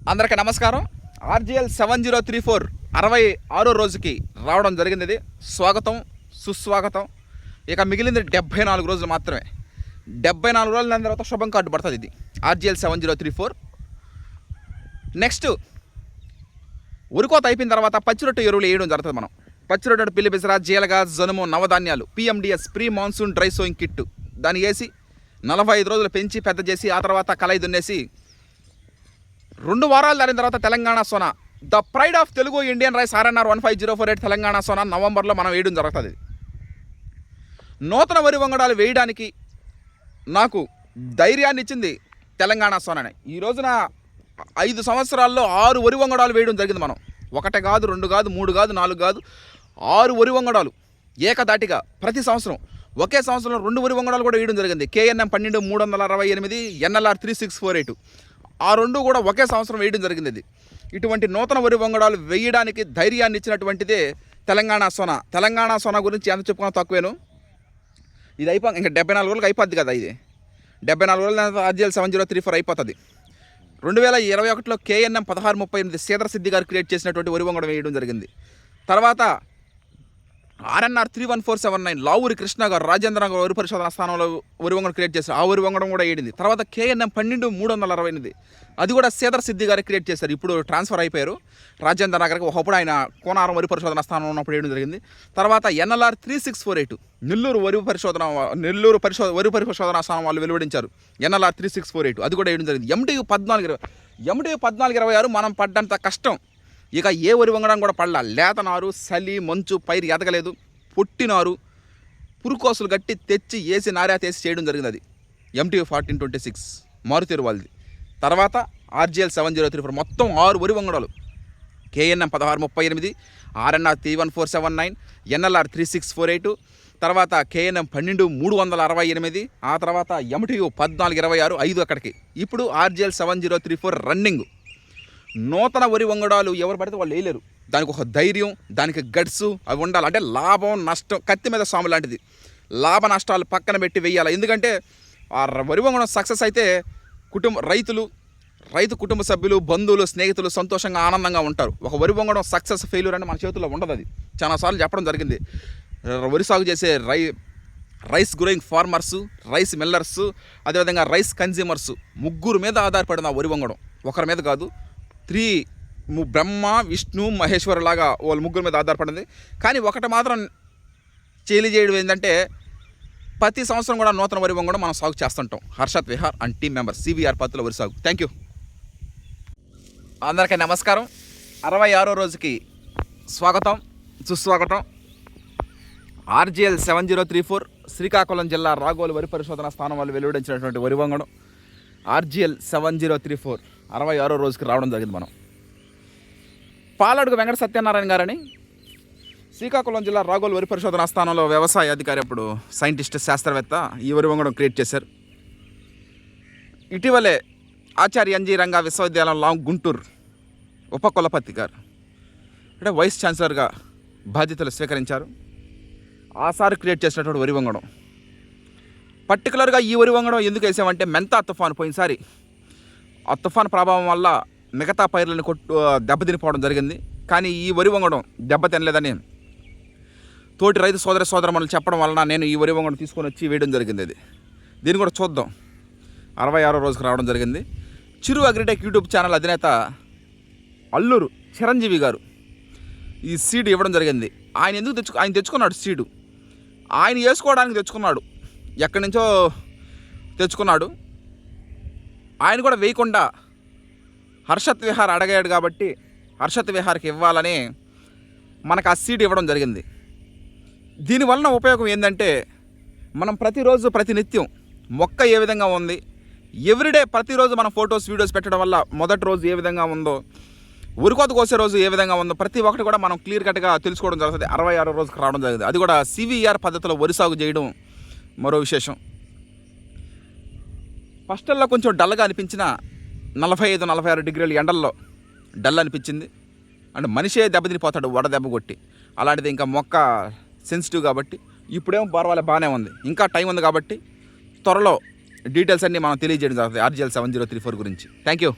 అందరికీ నమస్కారం. ఆర్జిఎల్ 7034 66 రోజుకి రావడం జరిగింది. ఇది స్వాగతం సుస్వాగతం. ఇక మిగిలింది 74 రోజులు మాత్రమే. 74 రోజుల తర్వాత శుభం కార్డు పడుతుంది. ఇది ఆర్జిఎల్ 7034. నెక్స్ట్ ఉరికోత అయిపోయిన తర్వాత పచ్చిరొట్టు ఎరువులు వేయడం జరుగుతుంది. మనం పచ్చిరొట్టు పిల్లి బిసరా జీలగా జనుము నవధాన్యాలు PMDS pre monsoon dry sowing kit దాన్ని వేసి 45 రోజులు పెంచి పెద్ద చేసి ఆ తర్వాత కలయి దున్నేసి 2 వారాలు దాని తర్వాత Telangana Sona the pride of Telugu Indian rice RNR 15048 Telangana Sona నవంబర్లో మనం వేయడం జరుగుతుంది. నూతన వరి వంగడాలు వేయడానికి నాకు ధైర్యాన్ని ఇచ్చింది తెలంగాణ సోనానే. ఈ రోజున 5 సంవత్సరాల్లో 6 వరి వంగడాలు వేయడం జరిగింది. మనం 1 కాదు 2 కాదు 3 కాదు 4 కాదు 6 వరి వంగడాలు ఏకదాటిగా ప్రతి సంవత్సరం ఒకే సంవత్సరంలో 2 వరి వంగడాలు కూడా వేయడం జరిగింది. KNM 12368 NLR 3648 ఆ 2 కూడా ఒకే సంవత్సరం వేయడం జరిగింది. ఇది ఇటువంటి నూతన వరి వంగడాలు వేయడానికి ధైర్యాన్ని ఇచ్చినటువంటిదే తెలంగాణ సోనా. తెలంగాణ సోనా గురించి ఎంత చెప్పుకున్నా తక్కువేను. ఇది అయిపో ఇంకా 74 రోజులకు అయిపోద్ది కదా. ఇది 74 రోజుల ఆర్జిఎల్ 7034 అయిపోతుంది. 2021లో KNM 1638 శ్రీధర్ సిద్ధి గారు క్రియేట్ చేసినటువంటి వరి వంగడం వేయడం జరిగింది. తర్వాత RNR 31479 లావూరి కృష్ణ గారు రాజేంద్ర నగర్ వరి పరిశోధన స్థానంలో వరి వంగడం క్రియేట్ చేశారు. ఆ వరి వంగడం కూడా వేయండి. తర్వాత KNM 12368 అది కూడా శ్రీధర్ సిద్ధి గారు క్రియేట్ చేశారు. ఇప్పుడు ట్రాన్స్ఫర్ అయిపోయారు రాజేంద్ర నగర్కి. ఒకప్పుడు ఆయన కోనారం వరి పరిశోధన స్థానంలో ఉన్నప్పుడు వేయడం జరిగింది. తర్వాత NLR 3648 నెల్లూరు వరి పరిశోధన స్థానం వాళ్ళు వెలువడించారు. NLR 3648 అది కూడా వేయడం జరిగింది. MTU 1426 మనం పడ్డంత కష్టం ఇక ఏ వరి వంగడం కూడా పడలా. లేత నారు చలి మంచు పైరు ఎదగలేదు. పొట్టినారు పురుకోసులు గట్టి తెచ్చి వేసి నార్యాత వేసి చేయడం జరిగింది. అది MTU 1426 మారుతీరు వాళ్ళది. తర్వాత ఆర్జిఎల్ 7034 మొత్తం 6 వరి వంగడాలు. KNM 1638 RNR 31479 NLR 3648 తర్వాత KNM 12368 ఆ తర్వాత MTU 1426 5 అక్కడికి. ఇప్పుడు ఆర్జిఎల్ 7034 రన్నింగ్. నూతన వరి వంగడాలు ఎవరు పడితే వాళ్ళు వేయలేరు. దానికి ఒక ధైర్యం దానికి గట్స్ అవి ఉండాలి. అంటే లాభం నష్టం కత్తి మీద సాము లాంటిది. లాభ నష్టాలు పక్కన పెట్టి వేయాలి. ఎందుకంటే ఆ వరి వంగడం సక్సెస్ అయితే రైతు కుటుంబ సభ్యులు బంధువులు స్నేహితులు సంతోషంగా ఆనందంగా ఉంటారు. ఒక వరి వంగడం సక్సెస్ ఫెయిల్యూర్ అంటే మన చేతుల్లో ఉండదు. అది చాలాసార్లు చెప్పడం జరిగింది. వరి సాగు చేసే rice growing farmers rice millers అదేవిధంగా రైస్ కన్జ్యూమర్సు ముగ్గురు మీద ఆధారపడిన వరి వంగడం ఒకరి మీద కాదు. 3 బ్రహ్మ విష్ణు మహేశ్వరు లాగా వాళ్ళు ముగ్గురు మీద ఆధారపడింది. కానీ ఒకటి మాత్రం చేయడం ఏంటంటే ప్రతి సంవత్సరం కూడా నూతన వరి వంగడం మనం సాగు చేస్తుంటాం. Harshad Vihar and team member CVR పత్తుల వరి సాగు. Thank you. అందరికీ నమస్కారం. 66 రోజుకి స్వాగతం సుస్వాగతం. ఆర్జిఎల్ 7034 శ్రీకాకుళం జిల్లా రాగోలు వరి పరిశోధన స్థానం వాళ్ళు వెలువడించినటువంటి వరి వంగడం ఆర్జిఎల్ 7034 66 రోజుకి రావడం జరిగింది. మనం పాలడుగు వెంకట సత్యనారాయణ గారని శ్రీకాకుళం జిల్లా రాగోలు వరి పరిశోధన స్థానంలో వ్యవసాయ అధికారి అప్పుడు సైంటిస్ట్ శాస్త్రవేత్త ఈ వరి వంగడం క్రియేట్ చేశారు. ఇటీవలే ఆచార్య NG రంగా విశ్వవిద్యాలయం గుంటూరు ఉపకులపతి గారు అంటే వైస్ ఛాన్సలర్గా బాధ్యతలు స్వీకరించారు. ఆసారి క్రియేట్ చేసినటువంటి వరి వంగడం పర్టికులర్గా ఈ వరి వంగడం ఎందుకు వేసామంటే మెంతా తుఫాను పోయినసారి ఆ తుఫాను ప్రభావం వల్ల మిగతా పైర్లను దెబ్బతినిపోవడం జరిగింది. కానీ ఈ వరి వంగడం దెబ్బతినలేదని తోటి రైతు సోదరమణులు చెప్పడం వలన నేను ఈ వరి వంగడం తీసుకొని వచ్చి వేయడం జరిగింది. దీన్ని కూడా చూద్దాం. 66 రోజుకి రావడం జరిగింది. చిరు అగ్రిటెక్ యూట్యూబ్ ఛానల్ అధినేత అల్లూరు చిరంజీవి గారు ఈ సీడ్ ఇవ్వడం జరిగింది. ఆయన తెచ్చుకున్నాడు సీడు. ఆయన వేసుకోవడానికి తెచ్చుకున్నాడు. ఎక్కడి నుంచో తెచ్చుకున్నాడు. ఆయన కూడా వేయకుండా హర్షత్ విహార్ అడిగాడు కాబట్టి హర్షత్ విహార్కి ఇవ్వాలని మనకు ఆ సీడ్ ఇవ్వడం జరిగింది. దీనివలన ఉపయోగం ఏంటంటే మనం ప్రతిరోజు ప్రతినిత్యం మొక్క ఏ విధంగా ఉంది ఎవ్రీడే ప్రతిరోజు మనం ఫొటోస్ వీడియోస్ పెట్టడం వల్ల మొదటి రోజు ఏ విధంగా ఉందో ఉరికోత కోసే రోజు ఏ విధంగా ఉందో ప్రతి ఒక్కటి కూడా మనం క్లియర్ కట్గా తెలుసుకోవడం జరుగుతుంది. 66 రోజుకి రావడం జరిగింది. అది కూడా CVR పద్ధతిలో వరి సాగు చేయడం మరో విశేషం. ఫస్టల్లో కొంచెం డల్గా అనిపించిన 45-46 డిగ్రీల ఎండల్లో డల్ అనిపించింది. అంటే మనిషే దెబ్బతినిపోతాడు వడ దెబ్బ కొట్టి. అలాంటిది ఇంకా మొక్క సెన్సిటివ్ కాబట్టి ఇప్పుడేమో పర్వాలే బాగానే ఉంది. ఇంకా టైం ఉంది కాబట్టి త్వరలో డీటెయిల్స్ అన్నీ మనం తెలియజేయడం జరుగుతుంది ఆర్జిఎల్ 7034 గురించి. Thank you.